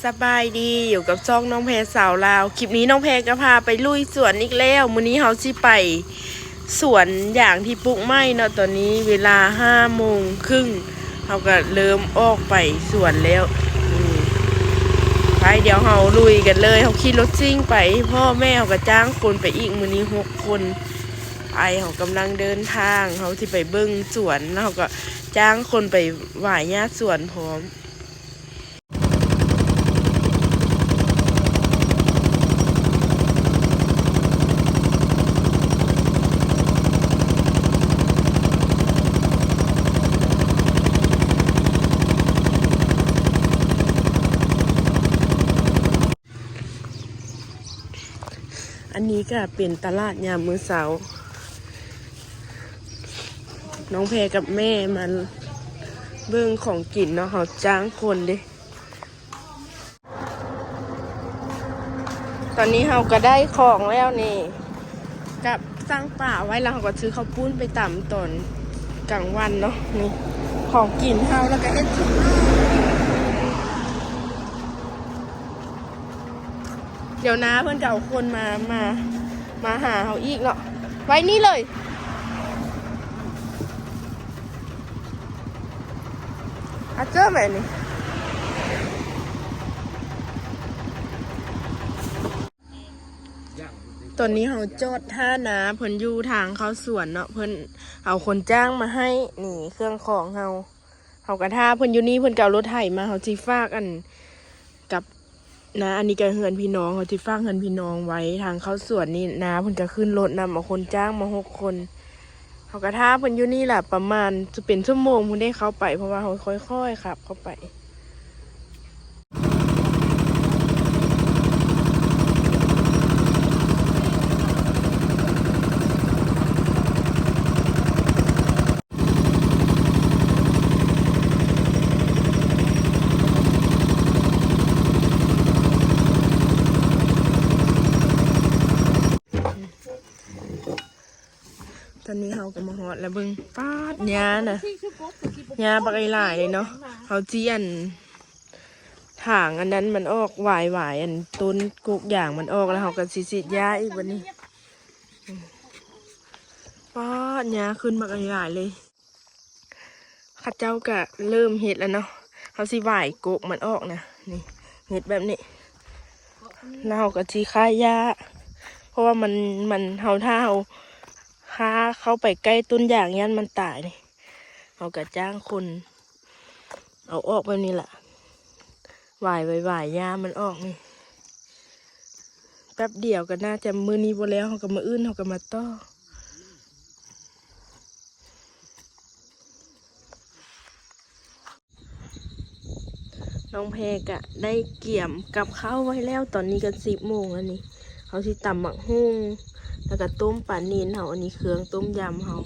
สบายดีอยู่กับช่องน้องแพรสาวลาวคลิปนี้น้องแพรก็พาไปลุยสวนอีกแล้วมื้อนี้เฮาสิไปสวนอย่างที่ปลูกไม้เนาะตอนนี้เวลา5:30เฮาก็เริ่มออกไปสวนแล้วไปเดี๋ยวเฮาลุยกันเลยเฮาขี่รถซิ่งไปพ่อแม่เฮาก็จ้างคนไปอีกมื้อนี้6 คนไปเฮากำลังเดินทางเฮาสิไปเบิ่งสวนแล้วเฮาก็จ้างคนไปหว่ายหญ้าสวนพร้อมอันนี้ก็เป็นตลาดยามมื้อเช้าน้องแพรกับแม่มันเบิ่งของกินเนาะเขาจ้างคนเด้ตอนนี้เราก็ได้ของแล้วนี่กับสร้างป่าไว้แล้วเขาก็ซื้อข้าวปุ้นไปตำตอนกลางวันเนาะนี่ของกินเราแล้วก็เอ็ดเดี๋ยวนะเพื่อนเก่าคนมาหาเขาอีกเนาะไว้นี่เลยอาเจอไหมนี่ตอนนี้เขาจอดท่าน้ำเพิ่นอยู่ทางเข้าสวนเนาะเพิ่นเอาคนจ้างมาให้นี่เครื่องของเขากระท่าเพิ่นอยู่นี่เพิ่นเก่ารถไถมาเขาจีฟากอันกับนะอันนี้ก็เฮือนพี่น้องเขาจีฟากเฮือนพี่น้องไว้ทางเข้าสวนนี่นะเพิ่นก็ขึ้นรถนำเอาคนจ้างมา6 คนเขากระท่าเพิ่นอยู่นี่แหละประมาณจะเป็นชั่วโมงเพิ่นได้เข้าไปเพราะว่าเขาค่อยๆขับเข้าไปตอนนี้เขาก็มาฮอดแล้วเบิ่งป้าดหญ้าน่ะหญ้าบักหลายเลยเนาะเขาเจียนถางอันนั้นมันออกหวายอันต้นกุกอย่างมันออกแล้วเขาก็สิหญ้าอีกวันนี้ป้าดหญ้าขึ้นบักหลายเลยข้าเจ้าก็เริ่มเห็ดแล้วเนาะเขาสิหวายกุกมันออกนะนี่เห็ดแบบนี้แล้วเขาก็สิฆ่าหญ้าเพราะว่ามันถ้าเขาค้าเข้าไปใกล้ต้นอย่างนี้มันตายนี่เขาก็จ้างคนเอาออกแบบนี้แหละหวายหญ้ามันออกนี่แป๊บเดียวก็น่าจะมือนี้บ่แล้วเขาก็มาอื้นเขาก็มาต้อน้องเพกะได้เกี่ยมกับข้าวไว้แล้วตอนนี้กัน10 โมงแล้วนี่เขาสิตำหมักหุ่งแล้วก็ต้มปลาเนียนเขาอันนี้เครื่องต้มยำเขา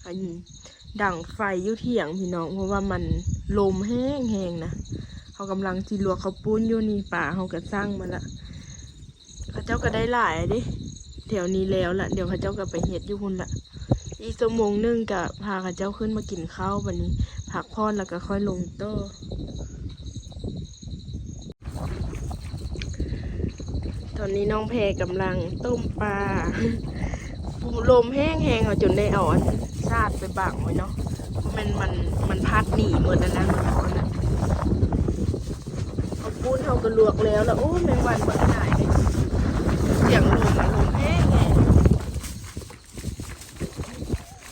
อันดั่งไฟยุ่เถียงพี่น้องเพราะว่ามันลมแห้งนะเขากำลังจีลวกเขาปุ้นอยู่นี่ป่าเขาก็สร้างมาละเขาเจ้าก็ได้หลายดิแถวนี้แล้วละเดี๋ยวเขาเจ้าก็ไปเฮ็ดอยู่หุ่นละอีก1 โมงก็พาเขาเจ้าขึ้นมากินข้าววันนี้พักผ่อนแล้วก็ค่อยลงโต๊ะตอนนี้น้องแพรกำลังต้มปลาลมแห้งเขาจนได้เอาชาติไปบังไว้เนาะเพราะมันพัดหนีหมดแล้วนะมันร้อนนะเอาปูนเขากระลวกแล้วโอ้แมงวันเบิดหายเลยเสียงลมแห้ง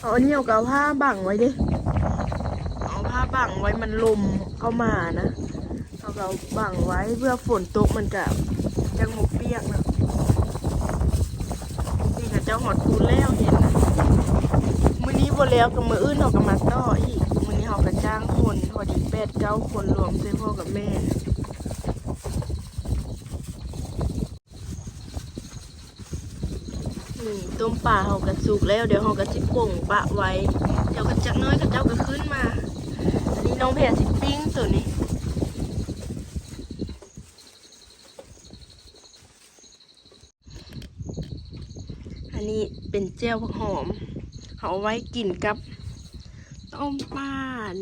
เอาอันนี้เอาผ้าบังไว้ดิเอาผ้าบังไว้มันลมเข้ามานะเอาบังไว้เพื่อฝนตกมันจะจังหมกเปียกนะนี่ค่ะเจ้าหอดปูนแล้วเห็นนะมื้อนี้บ่แล้วกับมื้ออื่นเขาก็มาต่ออีกมื้อนี้เขาก็จ้างคนพอดี8-9 คนรวมใส่พ่อกับแม่นี่ต้มปลาเขาก็สุกแล้วเดี๋ยวเขาก็สิป่งปะไว้เดี๋ยวก็จักน้อยกับเจ้าก็ขึ้นมาอันนี้น้องแพรสิปิ้งตัวนี้อันนี้เป็นเจียวผักหอมเขาเอาไว้กินกับต้มปลา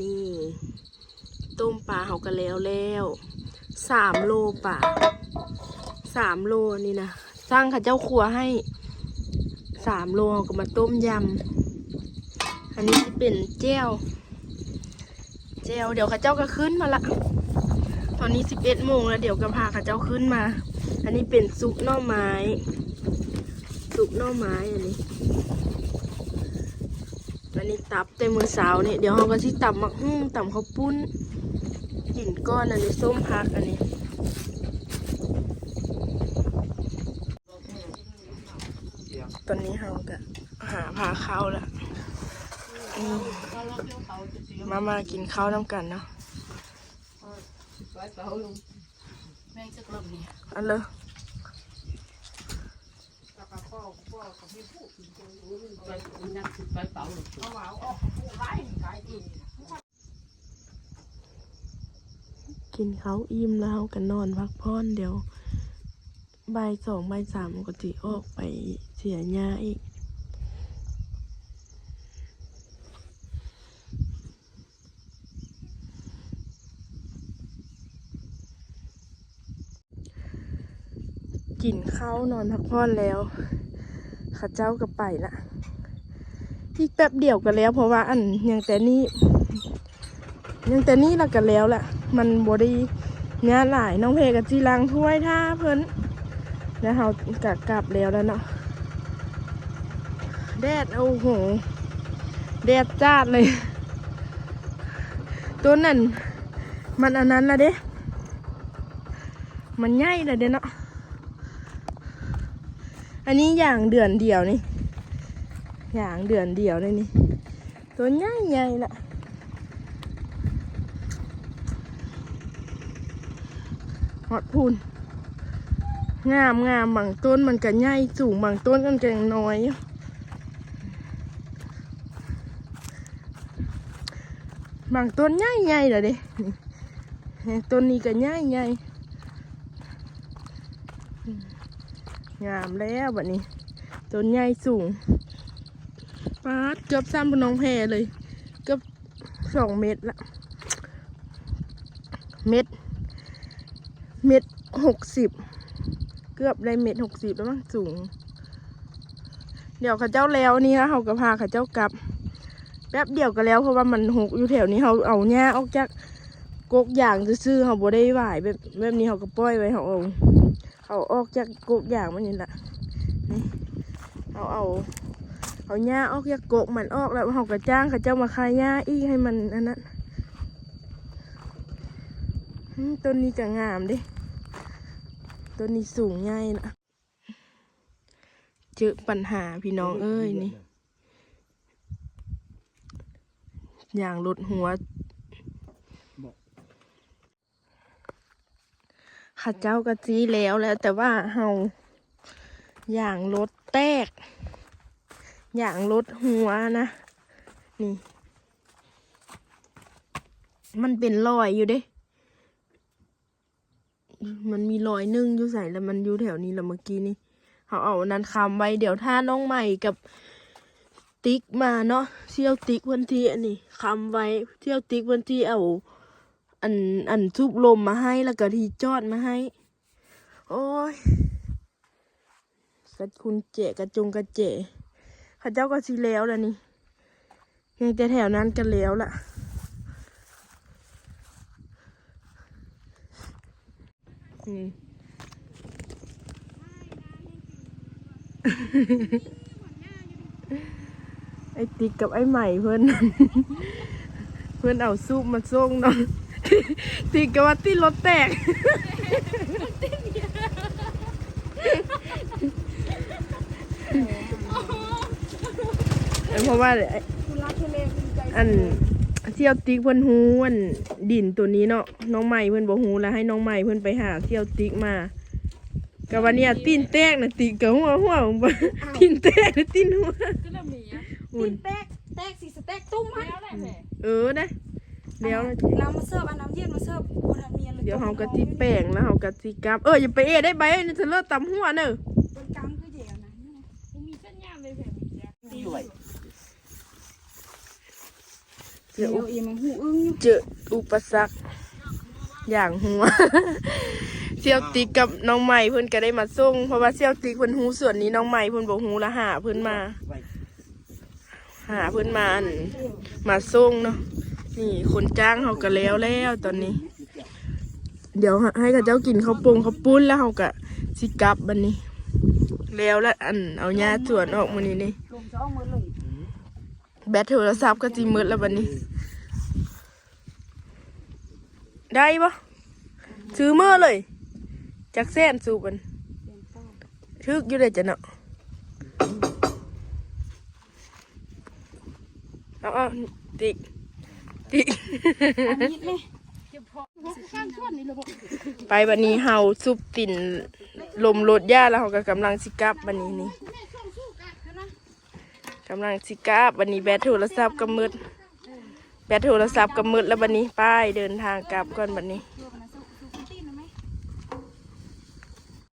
นี่ต้มปลาเขาก็แล้ว 3 โลป่ะ3 โลนี่นะสร้างข้าเจ้าครัวให้3 โลก็มาต้มยำอันนี้เป็นแจ่วเดี๋ยวข้าเจ้าก็ขึ้นมาละตอนนี้11 โมงแล้วเดี๋ยวก็พาข้าเจ้าขึ้นมาอันนี้เป็นซุปหน่อไม้อันนี้ตับเต็มมือสาวนี่เดี๋ยวเราก็สิตำมักหุ่งตำข้าวปุ้นกินก้อนอันนี้ส้มพักอันนี้ตอนนี้เราก็หาพาข้าวแล้วมากินข้าวน้ำกันเนาะอันเลยกินข้าวอิ่มแล้วกันนอนพักผ่อนเดี๋ยวบ่าย 2 บ่าย 3ก็จะออกไปเสียหญ้าอีกกินข้าวนอนพักผ่อนแล้วข้าเจ้าก็ไปละอีกแป๊บเดียวก็แล้วเพราะว่าอันยังแต่นี้ละกันแล้วแหละมันบไดีงานหลายน้องเพกับจีรังถ้วยท่าเพิ่นแล้วเรากลับแล้วเนาะแดดโอ้โหแดดจ้าดเลยตัวนั่นมันอันนั้นละเด้มันใหญ่ละเด้เนาะอันนี้อย่างเดือนเดียวนี่ตัวใหญ่ละหอดพูนงามบางต้นมันก็ใหญ่สูงบางต้นมันก็น้อยบางต้นใหญ่เลยเด้ต้นนี้ก็ใหญ่งามแล้วแบบนี้ต้นใหญ่สูงปาดเกือบซ้ำบนน้องแพเลยเกือบ2 เมตรละเม็ด60เกือบได้1.60 แล้วมั้งสูงเดี๋ยวข้าเจ้าแล้วนี่นะเขาก็พาข้าเจ้ากลับแป๊บเดียวก็แล้วเพราะว่ามันหกอยู่แถวนี้เขาเอาหญ้าออกจากกกอย่างซื่อเขาบ่ได้หวายแบบนี้เขาก็ปล่อยไว้เขาออกจากกกอย่างมันนี่แหละนี่เอาหญ้าออกจากกกมันออกแล้วเขาก็จ้างข้าเจ้ามาคายหญ้าอีกให้มันอันนั้นต้นนี้ก็งามดิต้นนี้สูงง่ายนะเจอปัญหาพี่น้องเอ้ยนี่อย่างรถหัวข้าเจ้าก็จี้แล้วแต่ว่าเฮาอย่างรถแตกอย่างรถหัวนะนี่มันเป็นรอยอยู่เด้มันมีรอยนึ่งอยู่ใส่แล้วมันอยู่แถวนี้แล้วเมื่อกี้นี่เขาเอานั้นคำไว้เดี๋ยวถ้าน้องใหม่กับติ๊กมาเนาะเที่ยวติ๊กวันที่อันนี้คำไว้เที่ยวติ๊กวันที่เอาอันทุบลมมาให้แล้วก็ที่จอดมาให้โอ้ยสัตว์คุณเจกระจงกระเจข้าเจ้าก็สิแล้วแล้วนี่ยังแต่แถวนั้นกันแล้วล่ะไอ้ติ๊กกับไอ้ใหม่เพื่อนเอาซุปมาส่งเนาะติ๊กกับว่าที่รถแตกเพราะว่าอันเที่ยวติ๊กเพื่อนฮู้อันดินตัวนี้เนาะน้องใหม่เพื่อนบอกฮู้แล้วให้น้องใหม่เพื่อนไปหาเที่ยวติ๊กมากับวันนี้ตีนแตกนะติ๊กกับหัวตีนแตกนะตีนหัวตีนแตกสีสแตกตุ้มฮะนะเดี๋ยวเรามาเสิร์ฟอันน้ำเย็นมาเสิร์ฟโคตรเมียนเลยเดี๋ยวเขากะทิแป้งแล้วเขากะทิกับอย่าไปได้ใบนี่เธอเลิกตำหัวเนอะเป็นกำคือเดียวนะมีเส้นยามเลยแบบนี้เจออุปสรรค อย่างหัว เสี่ยวติ๊กกับน้องใหม่เพิ่นก็ได้มาส่งเพราะว่าเสี่ยวติ๊กเพิ่นฮู้ส่วนนี้น้องใหม่เพิ่นบ่ฮู้ละหาเพิ่นมาอันมาส่งเนาะนี่คนจ้างเฮาก็แล้วตอนนี้ เดี๋ยวให้กับเจ้ากินข้าวปงข้าวปุ้นแล้วเฮาก็สิกลับบัดนี้ แล้วอันเอาหญ้าสวนออกมื้อนี้นี่ ลมซ้อมมือเลย แบตโทรศัพท์ก็สิหมดแล้วบัดนี้ ได้ปะซื้อเมื่อเลยจักแสนสูบันทึกอยู่เลยจ้ะเนาะเอาติ๊ก อันนี้เลยเก็บพอข้างชวนนี่ลูก ไปบันนี้เฮาซุปติ่นลมรถย่าแล้วเฮาก็กำลังสิกลับบันนี้นี่กำลังสิกลับบันนี้แบตโทรศัพท์ก็มืดแล้วบันนี้ป้ายเดินทางกลับก่อนบันนี้ โ